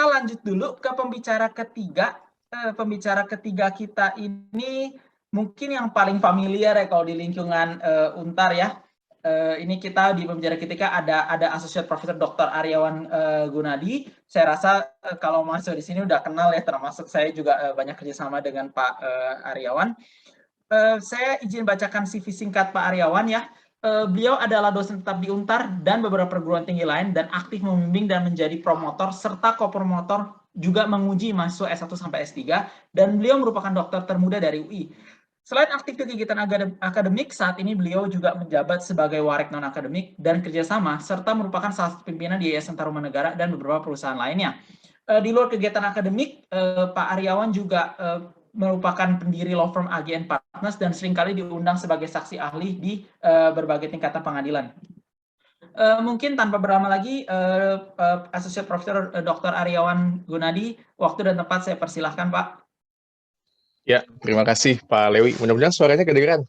lanjut dulu ke pembicara ketiga. Pembicara ketiga kita ini mungkin yang paling familiar ya kalau di lingkungan Untar ya. Ini kita di pembicara ketiga ada Associate Professor Dr. Aryawan Gunadi. Saya rasa kalau masuk di sini udah kenal ya, termasuk saya juga banyak kerjasama dengan Pak Aryawan. Saya izin bacakan CV singkat Pak Aryawan ya. Beliau adalah dosen tetap di Untar dan beberapa perguruan tinggi lain dan aktif membimbing dan menjadi promotor serta kopromotor juga menguji mahasiswa S1 sampai S3 dan beliau merupakan dokter termuda dari UI. Selain aktif di kegiatan akademik, saat ini beliau juga menjabat sebagai warik non-akademik dan kerjasama, serta merupakan salah satu pimpinan di Yayasan Tarumanegara dan beberapa perusahaan lainnya. Di luar kegiatan akademik, Pak Aryawan juga merupakan pendiri law firm AGN Partners dan seringkali diundang sebagai saksi ahli di berbagai tingkatan pengadilan. Mungkin tanpa berlama lagi, Associate Professor Dr. Aryawan Gunadi, waktu dan tempat saya persilahkan, Pak. Ya, terima kasih Pak Lewi. Mudah-mudahan suaranya kedengeran.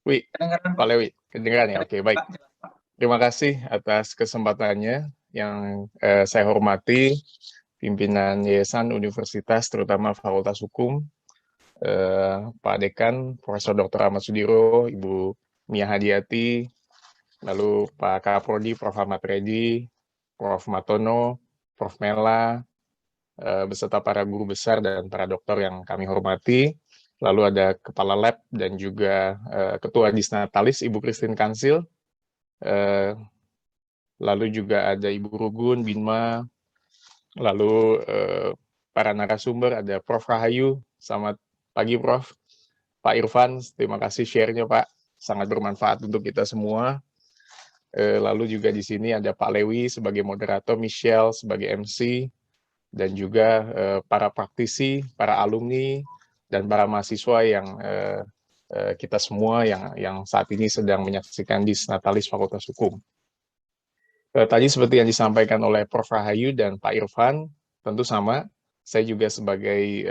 Kedengeran, Pak Lewi, kedengeran ya? Oke, baik. Pak. Terima kasih atas kesempatannya yang saya hormati, pimpinan Yayasan Universitas, terutama Fakultas Hukum, Pak Dekan, Profesor Dr. Ahmad Sudiro, Ibu Mia Hadiati, lalu Pak Kaprodi, Prof. Ahmad Reddy, Prof. Matono, Prof. Mela, beserta para guru besar dan para dokter yang kami hormati. Lalu ada Kepala Lab dan juga Ketua Disnatalis, Ibu Christine Kansil. Lalu juga ada Ibu Rugun, Binma. Lalu para narasumber, ada Prof. Rahayu. Selamat pagi, Prof. Pak Irfan, terima kasih share-nya, Pak. Sangat bermanfaat untuk kita semua. Lalu juga di sini ada Pak Lewi sebagai moderator, Michelle sebagai MC, dan juga para praktisi, para alumni, dan para mahasiswa yang kita semua yang saat ini sedang menyaksikan Disnatalis Fakultas Hukum. Tadi seperti yang disampaikan oleh Prof. Rahayu dan Pak Irfan, tentu sama, saya juga sebagai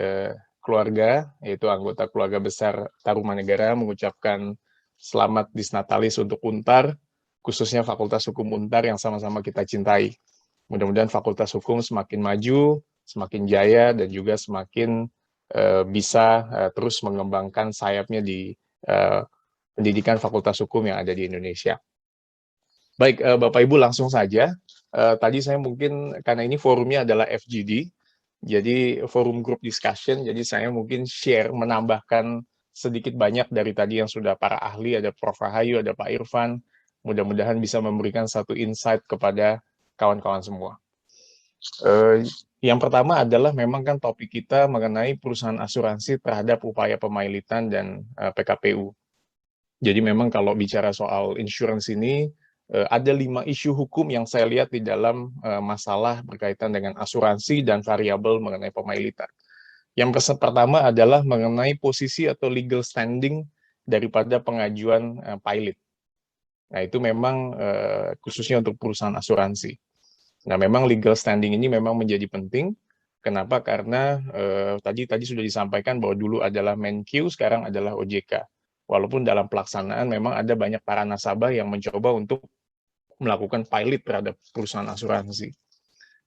keluarga, yaitu anggota keluarga besar Tarumanegara, mengucapkan selamat Disnatalis untuk Untar, khususnya Fakultas Hukum Untar yang sama-sama kita cintai. Mudah-mudahan Fakultas Hukum semakin maju, semakin jaya, dan juga semakin bisa terus mengembangkan sayapnya di pendidikan Fakultas Hukum yang ada di Indonesia. Baik, Bapak Ibu langsung saja. Tadi saya mungkin, karena ini forumnya adalah FGD, jadi forum group discussion, jadi saya mungkin share, menambahkan sedikit banyak dari tadi yang sudah para ahli, ada Prof. Rahayu, ada Pak Irfan, mudah-mudahan bisa memberikan satu insight kepada kawan-kawan semua. Yang pertama adalah memang kan topik kita mengenai perusahaan asuransi terhadap upaya pemailitan dan PKPU. Jadi memang kalau bicara soal insurance ini, ada 5 isu hukum yang saya lihat di dalam masalah berkaitan dengan asuransi dan variabel mengenai pemailitan. Yang pertama adalah mengenai posisi atau legal standing daripada pengajuan pilot. Nah itu memang khususnya untuk perusahaan asuransi. Nah, memang legal standing ini memang menjadi penting. Kenapa? Karena tadi sudah disampaikan bahwa dulu adalah Menkyu, sekarang adalah OJK. Walaupun dalam pelaksanaan memang ada banyak para nasabah yang mencoba untuk melakukan pilot terhadap perusahaan asuransi.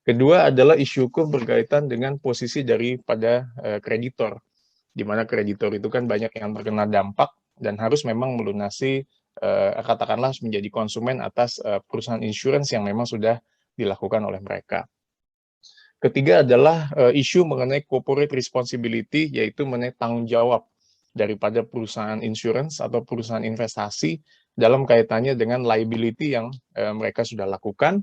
Kedua adalah isu hukum berkaitan dengan posisi daripada kreditor, di mana kreditor itu kan banyak yang terkena dampak dan harus memang melunasi, katakanlah menjadi konsumen atas perusahaan insurance yang memang sudah dilakukan oleh mereka. Ketiga adalah isu mengenai corporate responsibility, yaitu mengenai tanggung jawab daripada perusahaan insurance atau perusahaan investasi dalam kaitannya dengan liability yang mereka sudah lakukan.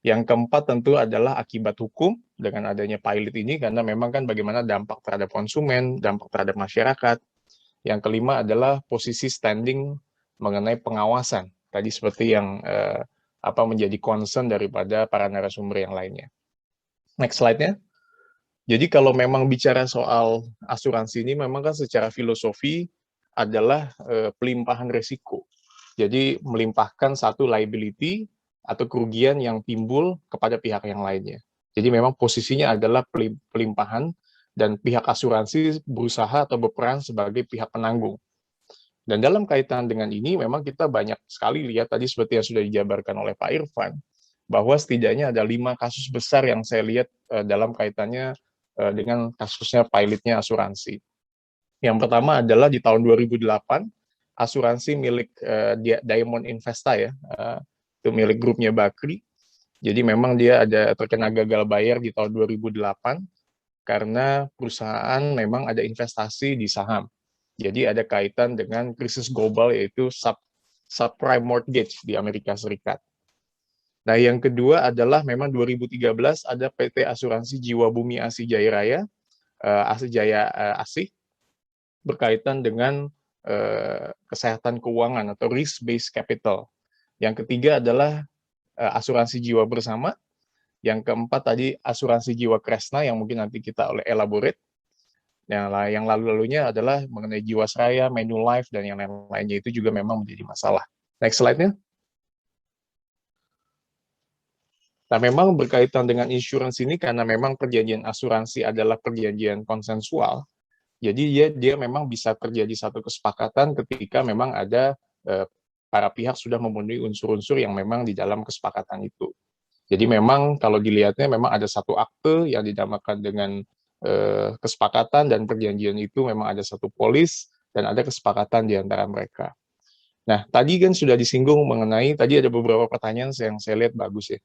Yang keempat tentu adalah akibat hukum dengan adanya pilot ini, karena memang kan bagaimana dampak terhadap konsumen, dampak terhadap masyarakat. Yang kelima adalah posisi standing mengenai pengawasan. Tadi seperti yang menjadi concern daripada para narasumber yang lainnya. Next slide-nya. Jadi kalau memang bicara soal asuransi ini, memang kan secara filosofi adalah pelimpahan resiko. Jadi melimpahkan satu liability atau kerugian yang timbul kepada pihak yang lainnya. Jadi memang posisinya adalah pelimpahan dan pihak asuransi berusaha atau berperan sebagai pihak penanggung. Dan dalam kaitan dengan ini, memang kita banyak sekali lihat tadi seperti yang sudah dijabarkan oleh Pak Irfan, bahwa setidaknya ada 5 kasus besar yang saya lihat dalam kaitannya dengan kasusnya pilotnya asuransi. Yang pertama adalah di tahun 2008, asuransi milik Diamond Investa ya, itu milik grupnya Bakri. Jadi memang dia ada terkena gagal bayar di tahun 2008 karena perusahaan memang ada investasi di saham. Jadi ada kaitan dengan krisis global yaitu subprime mortgage di Amerika Serikat. Nah, yang kedua adalah memang 2013 ada PT Asuransi Jiwa Bumi Asih Jaya Raya, Asih Jaya Asih, berkaitan dengan kesehatan keuangan atau risk-based capital. Yang ketiga adalah asuransi jiwa bersama. Yang keempat tadi asuransi jiwa Kresna yang mungkin nanti kita elaborate. Yang lalu-lalunya adalah mengenai Jiwasraya, Manulife, dan yang lain-lainnya itu juga memang menjadi masalah. Next slide-nya. Nah, memang berkaitan dengan insurance ini karena memang perjanjian asuransi adalah perjanjian konsensual. Jadi dia memang bisa terjadi satu kesepakatan ketika memang ada para pihak sudah memenuhi unsur-unsur yang memang di dalam kesepakatan itu. Jadi memang kalau dilihatnya memang ada satu akte yang dinamakan dengan kesepakatan dan perjanjian itu memang ada satu polis dan ada kesepakatan di antara mereka. Nah, tadi kan sudah disinggung mengenai, tadi ada beberapa pertanyaan yang saya lihat bagus ya.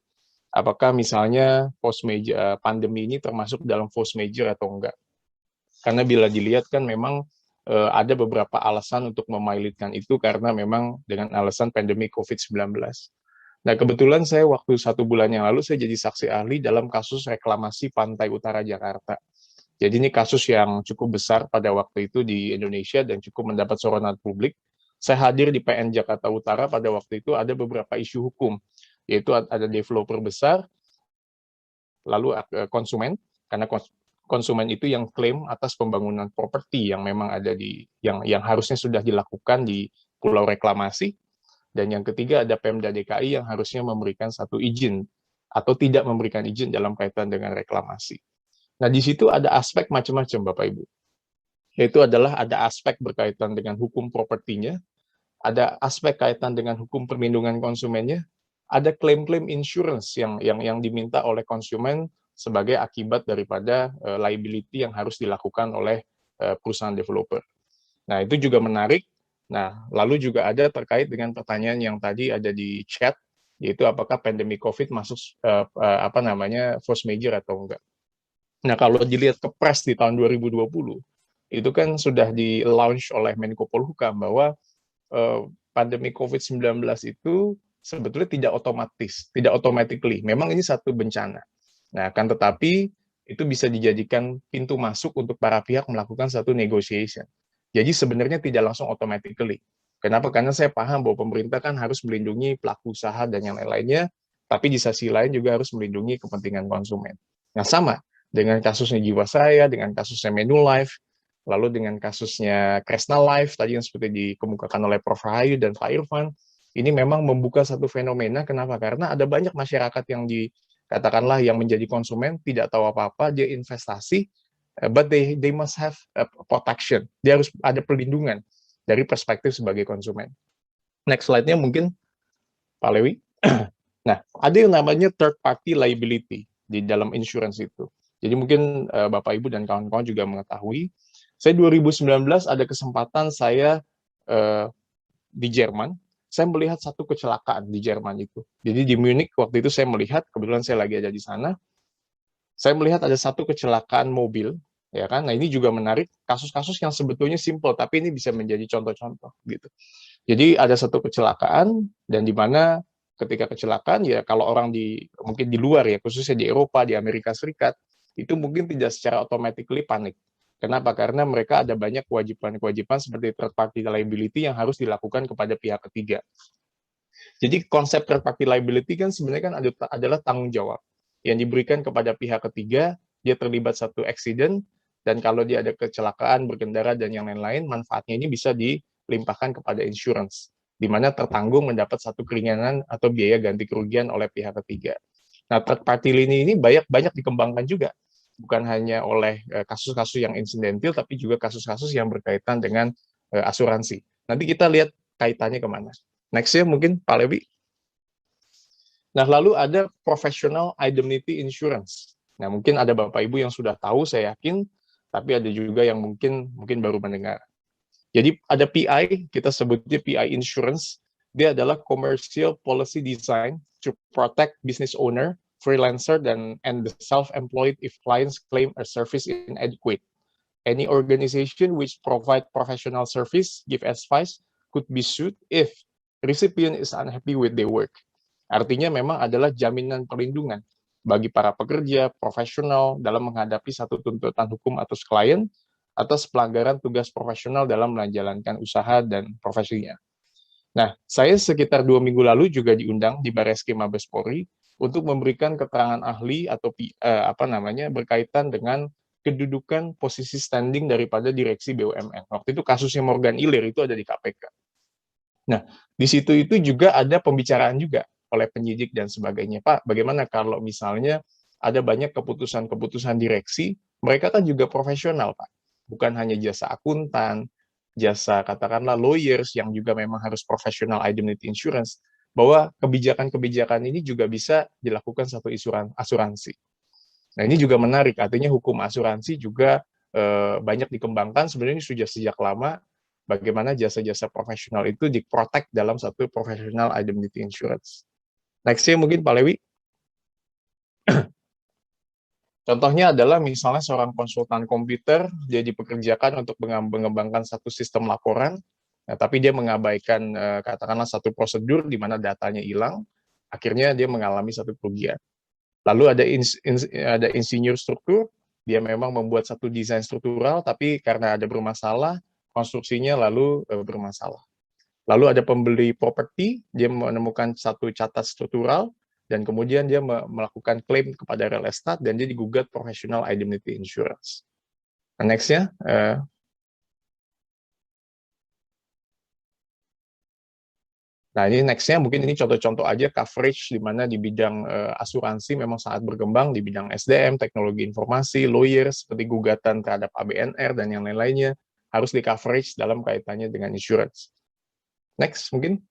Apakah misalnya post major pandemi ini termasuk dalam force major atau enggak? Karena bila dilihat kan memang ada beberapa alasan untuk memailitkan itu karena memang dengan alasan pandemi COVID-19. Nah, kebetulan saya waktu 1 bulan yang lalu saya jadi saksi ahli dalam kasus reklamasi Pantai Utara Jakarta. Jadi ini kasus yang cukup besar pada waktu itu di Indonesia dan cukup mendapat sorotan publik. Saya hadir di PN Jakarta Utara pada waktu itu ada beberapa isu hukum, yaitu ada developer besar, lalu konsumen, karena konsumen itu yang klaim atas pembangunan properti yang memang ada di yang harusnya sudah dilakukan di Pulau Reklamasi, dan yang ketiga ada Pemda DKI yang harusnya memberikan satu izin atau tidak memberikan izin dalam kaitan dengan reklamasi. Nah, di situ ada aspek macam-macam Bapak Ibu. Yaitu adalah ada aspek berkaitan dengan hukum propertinya, ada aspek kaitan dengan hukum perlindungan konsumennya, ada klaim-klaim insurance yang diminta oleh konsumen sebagai akibat daripada liability yang harus dilakukan oleh perusahaan developer. Nah, itu juga menarik. Nah, lalu juga ada terkait dengan pertanyaan yang tadi ada di chat, yaitu apakah pandemi COVID masuk force major atau enggak. Nah, kalau dilihat kepres di tahun 2020, itu kan sudah di-launch oleh Menko Polhukam bahwa pandemi COVID-19 itu sebetulnya tidak otomatis, tidak automatically. Memang ini satu bencana. Nah, kan tetapi itu bisa dijadikan pintu masuk untuk para pihak melakukan satu negotiation. Jadi sebenarnya tidak langsung automatically. Kenapa? Karena saya paham bahwa pemerintah kan harus melindungi pelaku usaha dan yang lain-lainnya, tapi di sisi lain juga harus melindungi kepentingan konsumen. Nah, sama dengan kasusnya Jiwasraya, dengan kasusnya Manulife, lalu dengan kasusnya Kresna Life, tadi yang seperti dikemukakan oleh Prof. Rahayu dan Pak Irfan, ini memang membuka satu fenomena. Kenapa? Karena ada banyak masyarakat yang katakanlah yang menjadi konsumen, tidak tahu apa-apa, dia investasi, but they must have protection. Dia harus ada perlindungan dari perspektif sebagai konsumen. Next slide-nya mungkin, Pak Lewi. Nah, ada yang namanya third party liability di dalam insurance itu. Jadi mungkin Bapak Ibu dan kawan-kawan juga mengetahui, saya 2019 ada kesempatan saya di Jerman, saya melihat satu kecelakaan di Jerman itu. Jadi di Munich waktu itu saya melihat, kebetulan saya lagi ada di sana, saya melihat ada satu kecelakaan mobil, ya kan? Nah, ini juga menarik, kasus-kasus yang sebetulnya simple, tapi ini bisa menjadi contoh-contoh gitu. Jadi ada satu kecelakaan, dan di mana ketika kecelakaan, ya kalau orang mungkin di luar ya, khususnya di Eropa, di Amerika Serikat, itu mungkin tidak secara automatically panik. Kenapa? Karena mereka ada banyak kewajiban-kewajiban seperti third party liability yang harus dilakukan kepada pihak ketiga. Jadi konsep third party liability kan sebenarnya kan adalah tanggung jawab yang diberikan kepada pihak ketiga, dia terlibat satu accident, dan kalau dia ada kecelakaan, berkendara, dan yang lain-lain, manfaatnya ini bisa dilimpahkan kepada insurance, di mana tertanggung mendapat satu keringanan atau biaya ganti kerugian oleh pihak ketiga. Nah, third party ini banyak dikembangkan juga, bukan hanya oleh kasus-kasus yang insidental, tapi juga kasus-kasus yang berkaitan dengan asuransi. Nanti kita lihat kaitannya kemana. Next ya mungkin Pak Lewi. Nah, lalu ada professional indemnity insurance. Nah, mungkin ada Bapak Ibu yang sudah tahu, saya yakin, tapi ada juga yang mungkin baru mendengar. Jadi ada PI, kita sebutnya PI insurance. Dia adalah commercial policy design to protect business owner, freelancer, and the self-employed if clients claim a service inadequate. Any organization which provide professional service, give advice, could be sued if recipient is unhappy with their work. Artinya memang adalah jaminan perlindungan bagi para pekerja profesional dalam menghadapi satu tuntutan hukum atas klien atas pelanggaran tugas profesional dalam menjalankan usaha dan profesinya. Nah, saya sekitar 2 minggu lalu juga diundang di Bareskrim Mabes Polri untuk memberikan keterangan ahli atau berkaitan dengan kedudukan posisi standing daripada direksi BUMN. Waktu itu kasusnya Morgan Ilir itu ada di KPK. Nah, di situ itu juga ada pembicaraan juga oleh penyidik dan sebagainya. Pak, bagaimana kalau misalnya ada banyak keputusan-keputusan direksi, mereka kan juga profesional, Pak. Bukan hanya jasa akuntan, jasa katakanlah lawyers yang juga memang harus profesional indemnity insurance, bahwa kebijakan-kebijakan ini juga bisa dilakukan satu asuransi. Nah, ini juga menarik, artinya hukum asuransi juga banyak dikembangkan, sebenarnya sudah sejak lama, bagaimana jasa-jasa profesional itu diprotek dalam satu professional indemnity insurance. Nextnya mungkin Pak Lewi. Contohnya adalah misalnya seorang konsultan komputer, dia dipekerjakan untuk mengembangkan satu sistem laporan, nah, tapi dia mengabaikan katakanlah satu prosedur di mana datanya hilang, akhirnya dia mengalami satu kerugian. Lalu ada insinyur struktur, dia memang membuat satu desain struktural, tapi karena ada bermasalah, konstruksinya lalu bermasalah. Lalu ada pembeli properti, dia menemukan satu catat struktural, dan kemudian dia melakukan klaim kepada real estate, dan dia digugat professional indemnity insurance. Nah, next-nya, nah ini next-nya mungkin ini contoh-contoh aja coverage di mana di bidang asuransi memang sangat berkembang, di bidang SDM, teknologi informasi, lawyer, seperti gugatan terhadap ABNR, dan yang lain-lainnya, harus di coverage dalam kaitannya dengan insurance. Next, mungkin.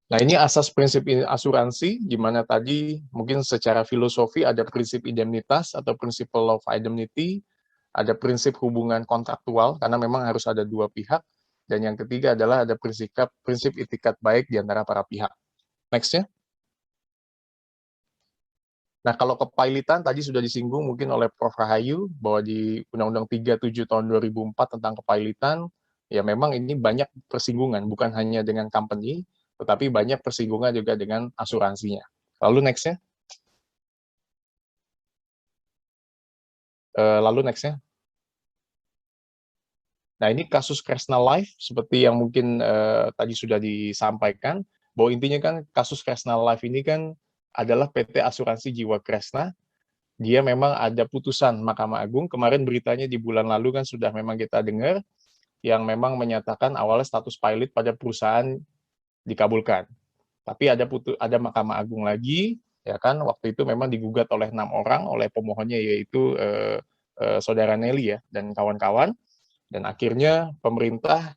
Nah, ini asas prinsip asuransi, di mana tadi mungkin secara filosofi ada prinsip indemnitas atau principle of indemnity, ada prinsip hubungan kontraktual, karena memang harus ada dua pihak, dan yang ketiga adalah ada prinsip itikat baik di antara para pihak. Next-nya. Nah, kalau kepailitan tadi sudah disinggung mungkin oleh Prof. Rahayu, bahwa di Undang-Undang 37 tahun 2004 tentang kepailitan, ya memang ini banyak persinggungan, bukan hanya dengan company, tetapi banyak persinggungan juga dengan asuransinya. Lalu next-nya. Nah, ini kasus Kresna Life, seperti yang mungkin tadi sudah disampaikan, bahwa intinya kan kasus Kresna Life ini kan adalah PT Asuransi Jiwa Kresna. Dia memang ada putusan Mahkamah Agung, kemarin beritanya di bulan lalu kan sudah memang kita dengar, yang memang menyatakan awalnya status pilot pada perusahaan dikabulkan. Tapi ada Mahkamah Agung lagi, ya kan, waktu itu memang digugat oleh 6 orang, oleh pemohonnya yaitu Saudara Nelly ya, dan kawan-kawan, dan akhirnya pemerintah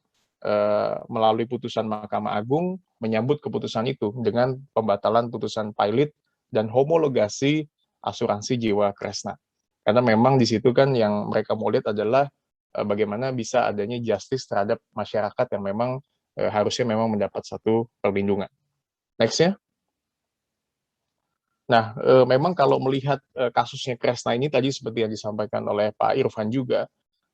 melalui putusan Mahkamah Agung menyambut keputusan itu dengan pembatalan putusan pilot dan homologasi asuransi jiwa Kresna. Karena memang di situ kan yang mereka mau lihat adalah bagaimana bisa adanya justice terhadap masyarakat yang memang harusnya memang mendapat satu perlindungan. Next-nya. Nah, memang kalau melihat kasusnya Kresna ini tadi seperti yang disampaikan oleh Pak Irfan juga,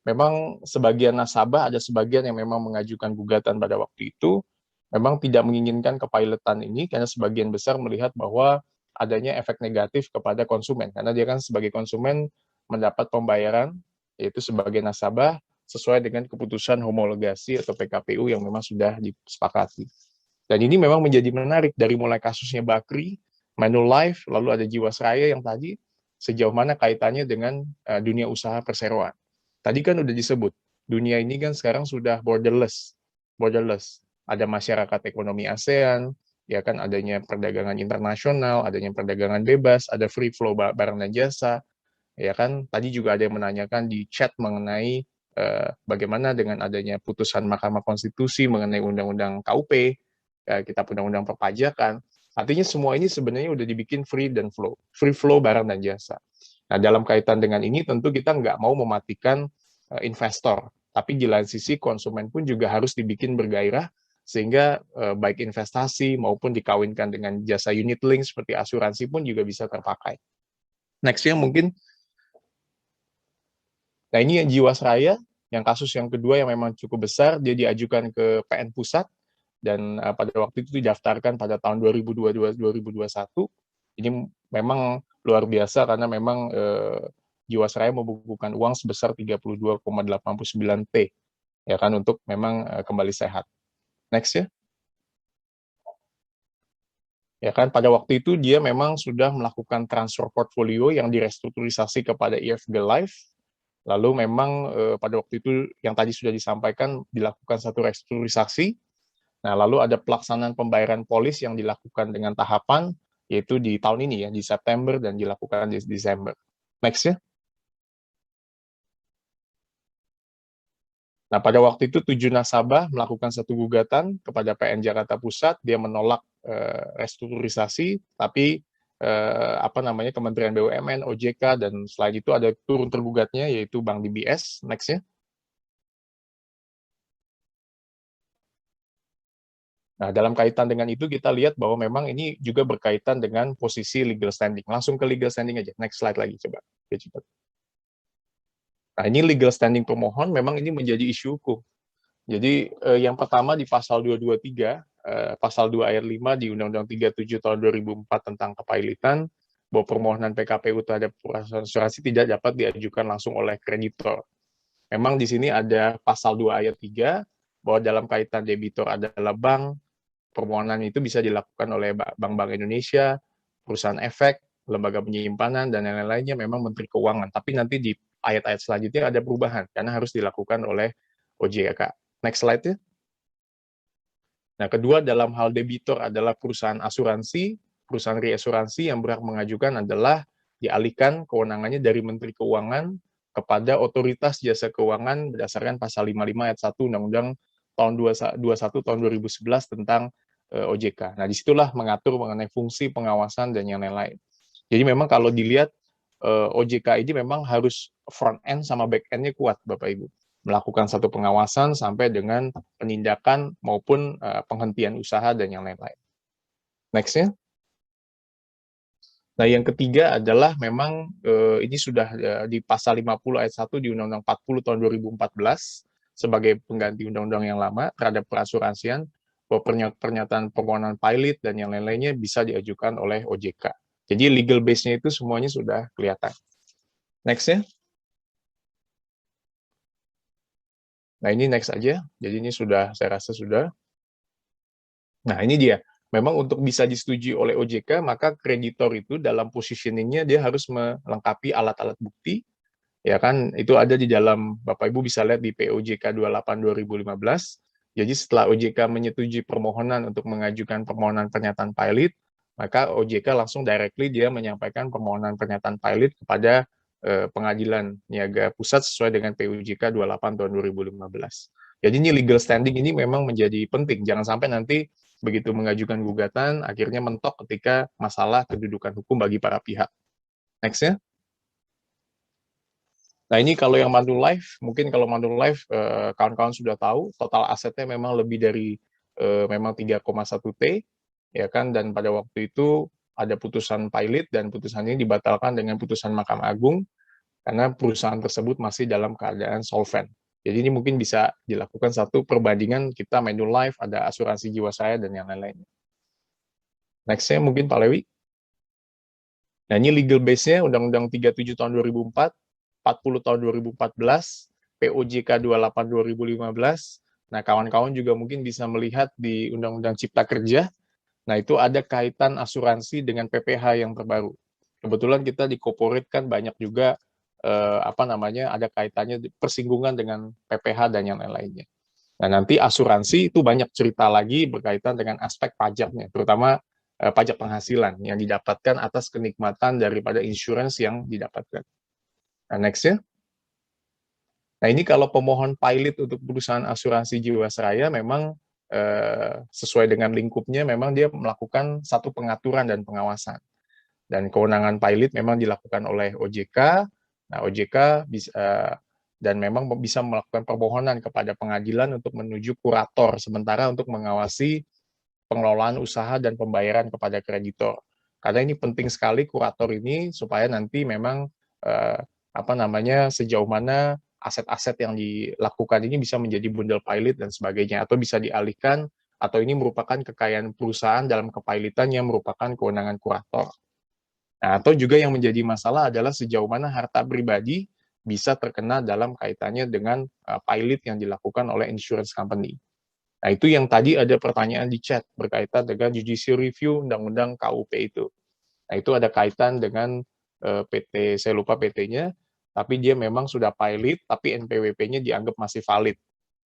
memang sebagian nasabah, ada sebagian yang memang mengajukan gugatan pada waktu itu, memang tidak menginginkan kepilotan ini, karena sebagian besar melihat bahwa adanya efek negatif kepada konsumen, karena dia kan sebagai konsumen mendapat pembayaran, yaitu sebagai nasabah, sesuai dengan keputusan homologasi atau PKPU yang memang sudah disepakati. Dan ini memang menjadi menarik, dari mulai kasusnya Bakri, Manulife, lalu ada Jiwasraya yang tadi, sejauh mana kaitannya dengan dunia usaha perseroan. Tadi kan udah disebut, dunia ini kan sekarang sudah borderless. Ada masyarakat ekonomi ASEAN, ya kan, adanya perdagangan internasional, adanya perdagangan bebas, ada free flow barang dan jasa, ya kan. Tadi juga ada yang menanyakan di chat mengenai bagaimana dengan adanya putusan Mahkamah Konstitusi mengenai Undang-Undang KUP, kitab undang-undang perpajakan. Artinya semua ini sebenarnya udah dibikin free flow barang dan jasa. Nah, dalam kaitan dengan ini tentu kita nggak mau mematikan investor, tapi di lain sisi konsumen pun juga harus dibikin bergairah sehingga baik investasi maupun dikawinkan dengan jasa unit link seperti asuransi pun juga bisa terpakai. Next-nya mungkin, nah ini yang Jiwasraya, yang kasus yang kedua yang memang cukup besar, dia diajukan ke PN Pusat, dan pada waktu itu didaftarkan pada tahun 2022-2021. Ini memang luar biasa karena memang Jiwasraya membukukan uang sebesar 32,89 T, ya kan, untuk memang kembali sehat. Next ya. Ya kan, pada waktu itu dia memang sudah melakukan transfer portfolio yang direstrukturisasi kepada IFG Life. Lalu memang pada waktu itu yang tadi sudah disampaikan dilakukan satu restrukturisasi. Nah, lalu ada pelaksanaan pembayaran polis yang dilakukan dengan tahapan, yaitu di tahun ini ya, di September dan dilakukan di Desember. Next ya. Nah, pada waktu itu 7 nasabah melakukan satu gugatan kepada PN Jakarta Pusat, dia menolak restrukturisasi, tapi Kementerian BUMN, OJK, dan selain itu ada turun tergugatnya, yaitu Bank DBS. Next ya. Nah, dalam kaitan dengan itu kita lihat bahwa memang ini juga berkaitan dengan posisi legal standing. Langsung ke legal standing aja. Next slide lagi coba. Oke, cepat. Nah, ini legal standing pemohon memang ini menjadi isu hukum. Jadi yang pertama di pasal 223, pasal 2 ayat 5 di Undang-Undang 37 tahun 2004 tentang kepailitan, bahwa permohonan PKPU terhadap perusahaan asuransi tidak dapat diajukan langsung oleh kreditor. Memang di sini ada pasal 2 ayat 3, bahwa dalam kaitan debitur adalah bank, permohonan itu bisa dilakukan oleh Bank-Bank Indonesia, perusahaan efek, lembaga penyimpanan, dan lain-lainnya memang Menteri Keuangan. Tapi nanti di ayat-ayat selanjutnya ada perubahan, karena harus dilakukan oleh OJK. Next slide ya. Nah, kedua dalam hal debitur adalah perusahaan asuransi, perusahaan reasuransi yang berhak mengajukan adalah dialihkan kewenangannya dari Menteri Keuangan kepada Otoritas Jasa Keuangan berdasarkan pasal 55 ayat 1 Undang-Undang tahun 21 tahun 2011 tentang OJK. Nah, disitulah mengatur mengenai fungsi pengawasan dan yang lain-lain. Jadi memang kalau dilihat OJK ini memang harus front end sama back end-nya kuat, Bapak Ibu. Melakukan satu pengawasan sampai dengan penindakan maupun penghentian usaha dan yang lain-lain. Next-nya. Nah, yang ketiga adalah memang ini sudah di pasal 50 ayat 1 di Undang-Undang 40 tahun 2014 sebagai pengganti undang-undang yang lama terhadap perasuransian, bahwa pernyataan permohonan pilot dan yang lain-lainnya bisa diajukan oleh OJK. Jadi legal base-nya itu semuanya sudah kelihatan. Next-nya. Nah, ini next aja. Jadi ini sudah, saya rasa sudah. Nah, ini dia. Memang untuk bisa disetujui oleh OJK, maka kreditor itu dalam positioning-nya dia harus melengkapi alat-alat bukti. Ya kan, itu ada di dalam, Bapak Ibu bisa lihat di POJK 28 2015. Jadi setelah OJK menyetujui permohonan untuk mengajukan permohonan pernyataan pilot, maka OJK langsung directly dia menyampaikan permohonan pernyataan pilot kepada Pengadilan Niaga Pusat sesuai dengan POJK 28 tahun 2015. Jadi ini legal standing ini memang menjadi penting. Jangan sampai nanti begitu mengajukan gugatan, akhirnya mentok ketika masalah kedudukan hukum bagi para pihak. Next-nya. Nah, ini kalau yang Manulife, mungkin kalau Manulife kawan-kawan sudah tahu, total asetnya memang lebih dari memang 3,1 T, ya kan, dan pada waktu itu ada putusan pilot dan putusan ini dibatalkan dengan putusan Mahkamah Agung karena perusahaan tersebut masih dalam keadaan solvent. Jadi ini mungkin bisa dilakukan satu perbandingan kita Manulife, ada asuransi Jiwasraya dan yang lain-lain. Next-nya mungkin Pak Lewi. Nah, ini legal base-nya Undang-Undang 37 tahun 2004, 40 tahun 2014, POJK 28 2015. Nah, kawan-kawan juga mungkin bisa melihat di Undang-Undang Cipta Kerja. Nah, itu ada kaitan asuransi dengan PPH yang terbaru. Kebetulan kita di corporate kan banyak juga ada kaitannya persinggungan dengan PPH dan yang lain-lainnya. Nah, nanti asuransi itu banyak cerita lagi berkaitan dengan aspek pajaknya, terutama pajak penghasilan yang didapatkan atas kenikmatan daripada insurance yang didapatkan. Nah, next-nya. Nah, ini kalau pemohon pilot untuk perusahaan asuransi Jiwasraya memang sesuai dengan lingkupnya memang dia melakukan satu pengaturan dan pengawasan. Dan kewenangan pilot memang dilakukan oleh OJK. Nah, OJK bisa dan memang bisa melakukan permohonan kepada pengadilan untuk menuju kurator sementara untuk mengawasi pengelolaan usaha dan pembayaran kepada kreditor. Karena ini penting sekali kurator ini supaya nanti memang sejauh mana aset-aset yang dilakukan ini bisa menjadi bundle pilot dan sebagainya atau bisa dialihkan atau ini merupakan kekayaan perusahaan dalam kepilotan yang merupakan kewenangan kurator. Nah, atau juga yang menjadi masalah adalah sejauh mana harta pribadi bisa terkena dalam kaitannya dengan pilot yang dilakukan oleh insurance company. Nah, itu yang tadi ada pertanyaan di chat berkaitan dengan judicial review Undang-Undang KUP itu. Nah, itu ada kaitan dengan PT, saya lupa PT-nya, tapi dia memang sudah pilot, tapi NPWP-nya dianggap masih valid.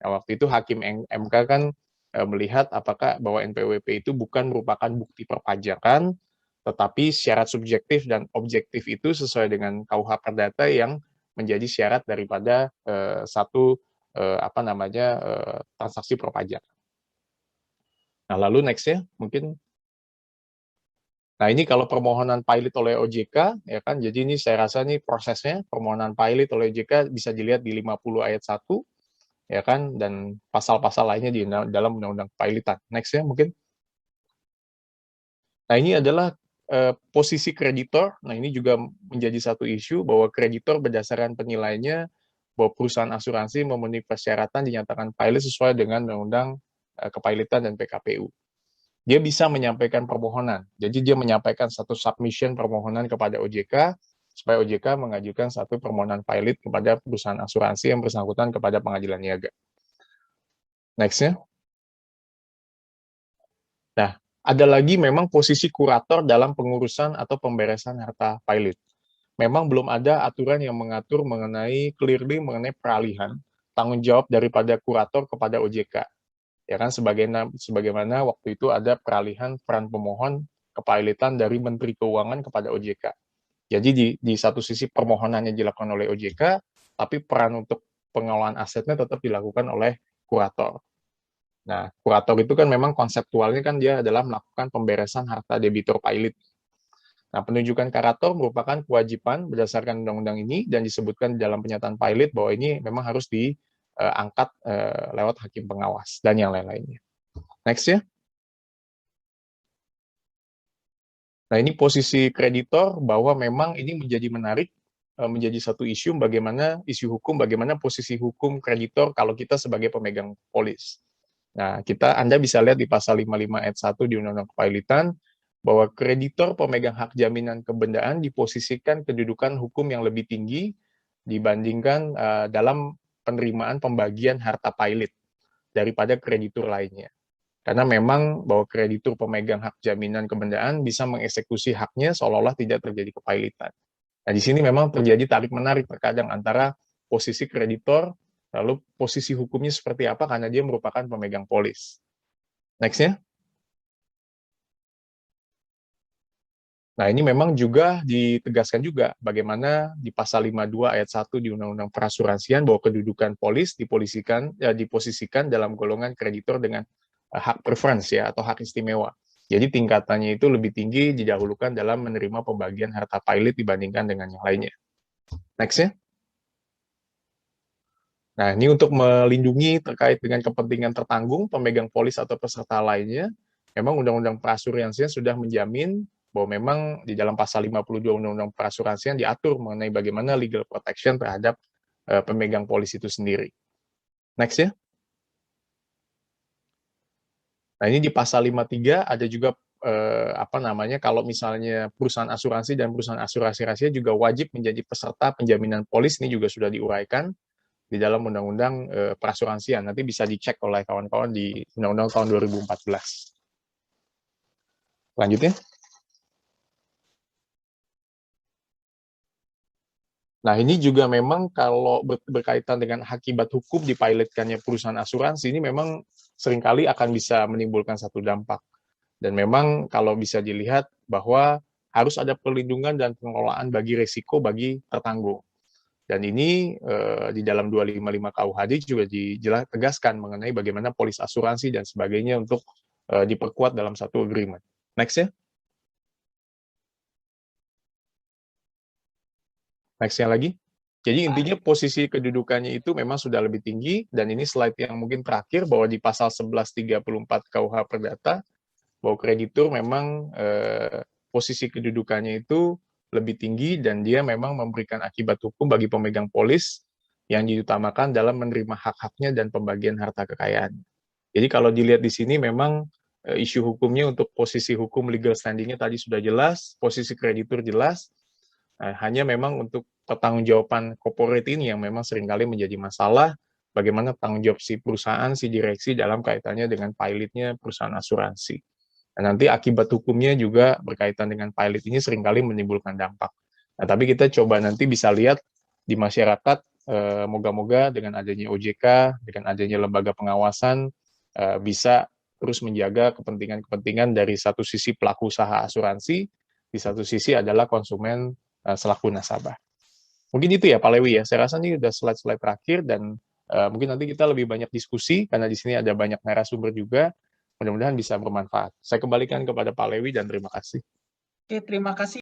Nah, waktu itu Hakim MK kan melihat apakah bahwa NPWP itu bukan merupakan bukti perpajakan, tetapi syarat subjektif dan objektif itu sesuai dengan KUH Perdata yang menjadi syarat daripada satu transaksi perpajakan. Nah, lalu next-nya mungkin. Nah, ini kalau permohonan pilot oleh OJK, ya kan, jadi ini saya rasa ini prosesnya, permohonan pilot oleh OJK bisa dilihat di 50 ayat 1, ya kan, dan pasal-pasal lainnya di dalam Undang-Undang Kepilotan. Next-nya mungkin. Nah, ini adalah posisi kreditor. Nah, ini juga menjadi satu isu bahwa kreditor berdasarkan penilaiannya bahwa perusahaan asuransi memenuhi persyaratan dinyatakan pilot sesuai dengan Undang-Undang Kepilotan dan PKPU. Dia bisa menyampaikan permohonan. Jadi dia menyampaikan satu submission permohonan kepada OJK supaya OJK mengajukan satu permohonan pilot kepada perusahaan asuransi yang bersangkutan kepada pengadilan niaga. Next-nya. Nah, ada lagi memang posisi kurator dalam pengurusan atau pemberesan harta pilot. Memang belum ada aturan yang mengatur clearly mengenai peralihan tanggung jawab daripada kurator kepada OJK. Ya kan, sebagaimana waktu itu ada peralihan peran pemohon kepilotan dari Menteri Keuangan kepada OJK. Jadi di satu sisi permohonannya dilakukan oleh OJK, tapi peran untuk pengelolaan asetnya tetap dilakukan oleh kurator. Nah, kurator itu kan memang konseptualnya kan dia adalah melakukan pemberesan harta debitur pilot. Nah, penunjukan kurator merupakan kewajiban berdasarkan undang-undang ini dan disebutkan dalam pernyataan pilot bahwa ini memang harus diangkat lewat hakim pengawas dan yang lain-lainnya. Next ya. Nah, ini posisi kreditor bahwa memang ini menjadi menarik, menjadi satu isu bagaimana posisi hukum kreditor kalau kita sebagai pemegang polis. Nah, Anda bisa lihat di pasal 55 ayat 1 di Undang-Undang Kepilotan bahwa kreditor pemegang hak jaminan kebendaan diposisikan kedudukan hukum yang lebih tinggi dibandingkan dalam penerimaan pembagian harta pilot daripada kreditur lainnya. Karena memang bahwa kreditur pemegang hak jaminan kebendaan bisa mengeksekusi haknya seolah-olah tidak terjadi kepilotan. Nah, di sini memang terjadi tarik-menarik terkadang antara posisi kreditor lalu posisi hukumnya seperti apa karena dia merupakan pemegang polis. Next-nya. Nah, ini memang juga ditegaskan juga bagaimana di pasal 52 ayat 1 di Undang-Undang Perasuransian bahwa kedudukan polis diposisikan dalam golongan kreditor dengan hak preference ya atau hak istimewa. Jadi tingkatannya itu lebih tinggi didahulukan dalam menerima pembagian harta pilot dibandingkan dengan yang lainnya. Next-nya. Nah, ini untuk melindungi terkait dengan kepentingan tertanggung pemegang polis atau peserta lainnya, memang Undang-Undang Perasuransian sudah menjamin bahwa memang di dalam pasal 52 Undang-Undang Perasuransian diatur mengenai bagaimana legal protection terhadap pemegang polis itu sendiri. Next ya. Nah, ini di pasal 53 ada juga kalau misalnya perusahaan asuransi dan perusahaan asuransi rahasia juga wajib menjadi peserta penjaminan polis, ini juga sudah diuraikan di dalam Undang-Undang Perasuransian. Nanti bisa dicek oleh kawan-kawan di Undang-Undang tahun 2014. Lanjutnya. Nah, ini juga memang kalau berkaitan dengan akibat hukum dipilotkannya perusahaan asuransi, ini memang seringkali akan bisa menimbulkan satu dampak. Dan memang kalau bisa dilihat bahwa harus ada perlindungan dan pengelolaan bagi risiko bagi tertanggung. Dan ini di dalam 255 KUHD juga ditegaskan mengenai bagaimana polis asuransi dan sebagainya untuk diperkuat dalam satu agreement. Next ya. Next-nya lagi. Jadi intinya posisi kedudukannya itu memang sudah lebih tinggi, dan ini slide yang mungkin terakhir, bahwa di pasal 1134 KUH Perdata, bahwa kreditur memang posisi kedudukannya itu lebih tinggi, dan dia memang memberikan akibat hukum bagi pemegang polis yang diutamakan dalam menerima hak-haknya dan pembagian harta kekayaan. Jadi kalau dilihat di sini memang isu hukumnya untuk posisi hukum legal standing-nya tadi sudah jelas, posisi kreditur jelas. Hanya memang untuk pertanggungjawaban corporate ini yang memang seringkali menjadi masalah, bagaimana tanggung jawab si perusahaan, si direksi dalam kaitannya dengan pilotnya perusahaan asuransi. Dan nanti akibat hukumnya juga berkaitan dengan pilot ini seringkali menimbulkan dampak. Nah, tapi kita coba nanti bisa lihat di masyarakat, moga-moga dengan adanya OJK, dengan adanya lembaga pengawasan, bisa terus menjaga kepentingan-kepentingan dari satu sisi pelaku usaha asuransi, di satu sisi adalah konsumen selaku nasabah. Mungkin itu ya Pak Lewi ya. Saya rasa ini sudah slide-slide terakhir, dan mungkin nanti kita lebih banyak diskusi karena di sini ada banyak narasumber juga. Mudah-mudahan bisa bermanfaat. Saya kembalikan kepada Pak Lewi dan terima kasih. Oke, terima kasih.